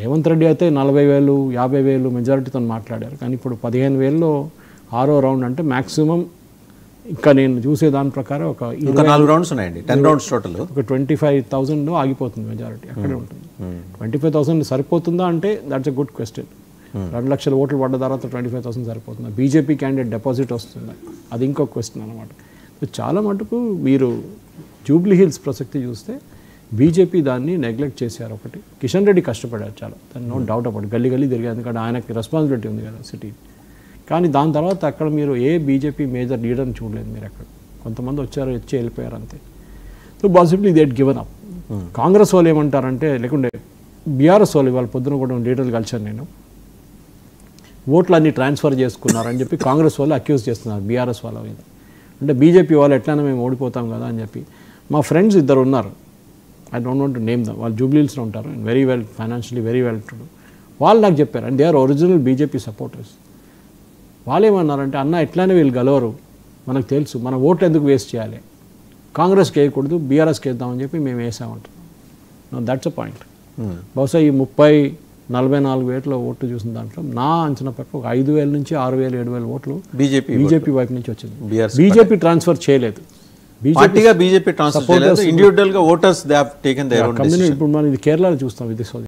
రేవంత్ రెడ్డి అయితే 40,000 50,000 మెజారిటీతో మాట్లాడారు. కానీ ఇప్పుడు 15,000లో 6వ రౌండ్ అంటే మ్యాక్సిమం ఇంకా నేను చూసే దాని ప్రకారం ఒక 4 రౌండ్స్ ఉన్నాయండి, 10 రౌండ్స్ టోటల్. ఒక 25,000 ఆగిపోతుంది మెజారిటీ, అక్కడే ఉంటుంది. 25,000 సరిపోతుందా అంటే దట్స్ ఎ గుడ్ క్వశ్చన్. 2 లక్షల ఓట్లు పడ్డ తర్వాత 25,000 సరిపోతుందా? బీజేపీ క్యాండిడేట్ డిపాజిట్ వస్తుందా? అది ఇంకో క్వశ్చన్ అనమాట. చాలా మటుకు మీరు జూబ్లీ హిల్స్ ప్రసక్తి చూస్తే బీజేపీ దాన్ని నెగ్లెక్ట్ చేశారు. ఒకటి కిషన్ రెడ్డి కష్టపడారు చాలా, దాన్ని నో డౌట్ అబౌట్, గల్లీ తిరిగారు, ఎందుకంటే ఆయనకి రెస్పాన్సిబిలిటీ ఉంది కదా సిటీ. కానీ దాని తర్వాత అక్కడ మీరు ఏ బీజేపీ మేజర్ లీడర్ని చూడలేదు మీరు అక్కడ. కొంతమంది వచ్చారు, వచ్చి వెళ్ళిపోయారు అంతే. So possibly they given up. Congress వాళ్ళు ఏమంటారంటే, లేకుంటే బీఆర్ఎస్ వాళ్ళు ఇవాళ పొద్దున కూడా లీడర్లు కలిసాను నేను, ఓట్లన్నీ ట్రాన్స్ఫర్ చేసుకున్నారని చెప్పి కాంగ్రెస్ వాళ్ళు అక్యూజ్ చేస్తున్నారు బీఆర్ఎస్ వాళ్ళ మీద. అంటే బీజేపీ వాళ్ళు ఎట్లయినా మేము ఓడిపోతాం కదా అని చెప్పి. మా ఫ్రెండ్స్ ఇద్దరు ఉన్నారు, I don't want to name them, వాళ్ళు జూబ్లీహిల్స్లో ఉంటారు, and very well financially very well to do. వాళ్ళు నాకు చెప్పారు, and they are original BJP supporters. వాళ్ళు ఏమన్నారంటే, అన్న ఎట్లానే వీళ్ళు గెలవరు, మనకు తెలుసు, మన ఓట్లు ఎందుకు వేస్ట్ చేయాలి, కాంగ్రెస్కి వేయకూడదు, బీఆర్ఎస్కి వేద్దామని చెప్పి మేము వేసామంటాం. That's a point. బహుశా ఈ 30-44 ఓట్లు చూసిన దాంట్లో నా అంచనా ప్రకారం ఒక 5,000 నుంచి 6,000 7,000 ఓట్లు బీజేపీ వైపు నుంచి వచ్చింది. బీజేపీ ట్రాన్స్ఫర్ చేయలేదు, బీజేపీ ట్రాన్స్ఫర్ చేయలేదు, ఇండివిజువల్ గా voters they have taken their own decision. ఇప్పుడు మనం ఇది కేరళలో చూస్తాం, ఇది